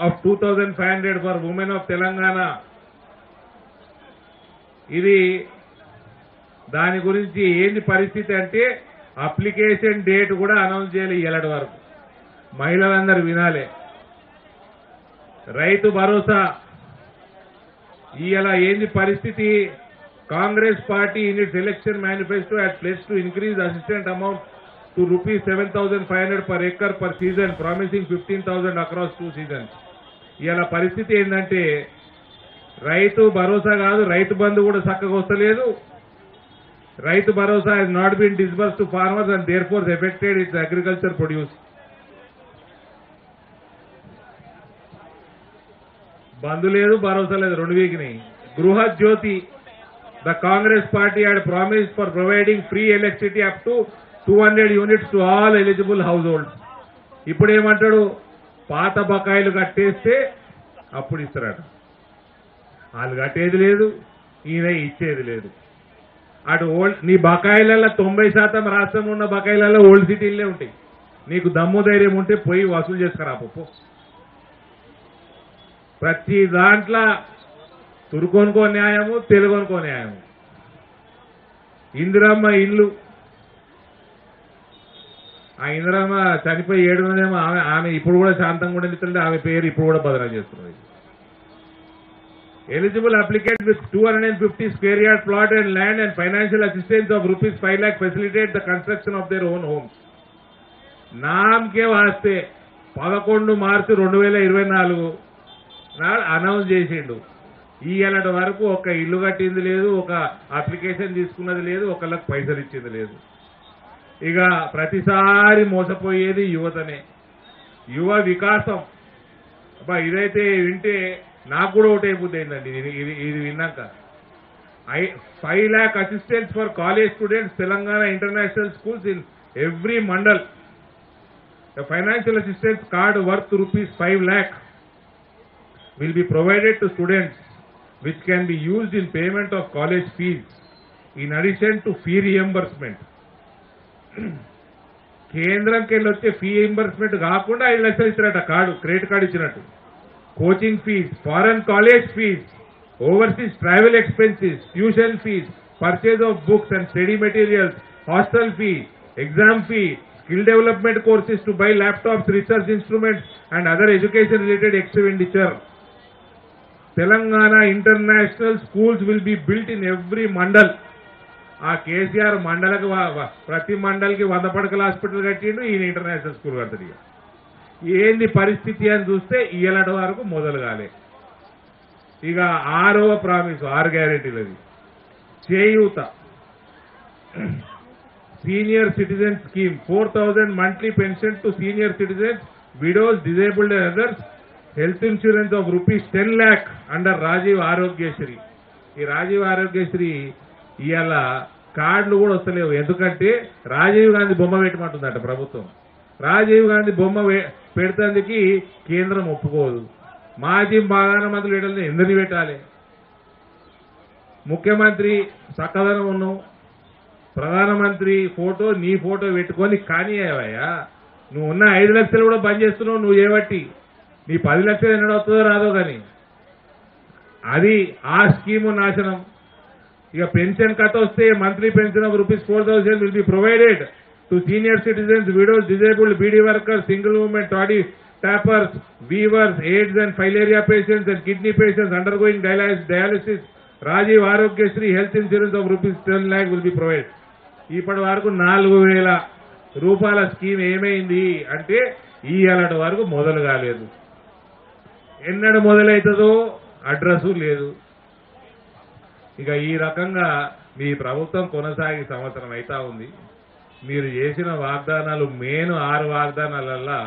of 2,500 for women of Telangana. ఇది దాని గురించి ఏంది పరిస్థితి అంటే అప్లికేషన్ డేట్ కూడా అనౌన్స్ చేయాలి ఇయ్యాలటి వరకు. మహిళలందరూ వినాలి. రైతు భరోసా ఇయ్యాల ఏంది పరిస్థితి. Congress party in it's election manifesto had pledged to increase assistance amount to rupees 7,500 per acre per season, promising 15,000 across 2 seasons. ఇయ్యాల పరిస్థితి ఏంటంటే రైతు భరోసా కాదు, రైతు బంధు కూడా చక్కగా వస్తలేదు. Rythu Bharosa has not been disbursed to farmers and therefore affected its agriculture produce. బంధు లేదు, భరోసా లేదు, రెండు వీకినాయి. గృహ జ్యోతి, the Congress party had promised for providing free electricity up to 200 units to all eligible households. ఇప్పుడు ఏమంటాడు, పాత బకాయిలు కట్టేస్తే అప్పుడు ఇస్తారట. వాళ్ళు కట్టేది లేదు, ఈయన ఇచ్చేది లేదు. అటు ఓల్డ్ నీ బకాయిలలో 90% రాష్ట్రంలో ఉన్న బకాయిలలో ఓల్డ్ సిటీలే ఉంటాయి. నీకు దమ్ము ధైర్యం ఉంటే పోయి వసూలు చేసుకురా పప్పు. ప్రతి దాంట్లో తురుకొనుకో న్యాయము, తెలుగొనుకో న్యాయము. ఇందిరమ్మ ఇల్లు, ఆ ఇందిరమ్మ చనిపోయి 7 ఆమె ఇప్పుడు కూడా శాంతంగా ఉండేది. ఆమె పేరు ఇప్పుడు కూడా బదనాలు చేస్తున్నది. Eligible applicants with 250 square yard plot and land and financial assistance of rupees 5 lakh facilitate the construction of their own homes. నామకే వాస్తే 11 మార్చి 2024 నాడు అనౌన్స్ చేసిండు. ఇయ్యాలటి వరకు ఒక ఇల్లు కట్టింది లేదు, ఒక అప్లికేషన్ తీసుకున్నది లేదు, ఒకళ్ళకి పైసలు ఇచ్చింది లేదు. ఇక ప్రతిసారి మోసపోయేది యువతనే. యువ వికాసం అబ్బా, ఇదైతే వింటే నాకు కూడా ఒకటైపోతుంది ఏంటండి ఇది విన్నాక. 5 lakh assistance for college students, Telangana International Schools in every mandal. The financial assistance card worth rupees 5 lakh will be provided to students, which can be used in payment of college fees, in addition to fee reimbursement. కేంద్రంకి వెళ్ళి వచ్చే fee reimbursement కాకుండా 5 లక్షలు ఇస్తారట card, credit card ఇచ్చినట్టు. Coaching fees, foreign college fees, overseas travel expenses, tuition fees, purchase of books and study materials, hostel fee, exam fee, skill development courses to buy laptops, research instruments and other education related expenditure. Telangana International Schools will be built in every mandal. ఆ కేసీఆర్ మండలకు ప్రతి మండల్కి 100 పడకల hospital కట్టిండు, ఈయన international school కడతాడు. ఏంది పరిస్థితి అని చూస్తే ఇయ్యలటి వరకు మొదలు కాలే. ఇక 6వ ప్రామిస్, 6 గ్యారెంటీలది. Cheyutha, senior citizen scheme, 4,000 monthly pension to senior citizens, widows, disabled and others, health insurance of rupees 10 lakh under Rajiv Aarogyasri. ఈ రాజీవ్ ఆరోగ్యశ్రీ ఇవాళ కార్డులు కూడా వస్తలేవు. ఎందుకంటే రాజీవ్ గాంధీ బొమ్మ పెట్టమంటుందట ప్రభుత్వం. రాజీవ్ గాంధీ బొమ్మ పెడతానికి కేంద్రం ఒప్పుకోదు. మాజీ ప్రధానమంత్రి లీడర్ని ఎందుకు పెట్టాలి? ముఖ్యమంత్రి చక్కదనం ఉన్నావు, ప్రధానమంత్రి ఫోటో నీ ఫోటో పెట్టుకొని కానీ అయ్యా నువ్వు ఉన్న 5 లక్షలు కూడా బంద్ చేస్తున్నావు. నువ్వు ఏబట్టి నీ 10 లక్షలు ఎన్నడో వస్తుందో రాదో కానీ అది ఆ స్కీము నాశనం. ఇక పెన్షన్ కథ వస్తే monthly pension of rupees 4,000 will be provided to senior citizens, widows, disabled, beedi workers, single women, toddy tappers, weavers, AIDS and filaria patients and kidney patients undergoing dialysis. Rajiv Arogyasri health insurance of rupees 10 lakh will be provided. ఇప్పటి వరకు 4,000 రూపాయల scheme ఏమైంది అంటే ఇయ్యాలటి వరకు మొదలు కాలేదు. ఎన్నడు మొదలవుతుందో address లేదు. ఇక ఈ రకంగా మీ ప్రభుత్వం కొనసాగి సంవత్సరం అవుతా ఉంది. మీరు చేసిన వాగ్దానాలు 6 వాగ్దానాలల్లా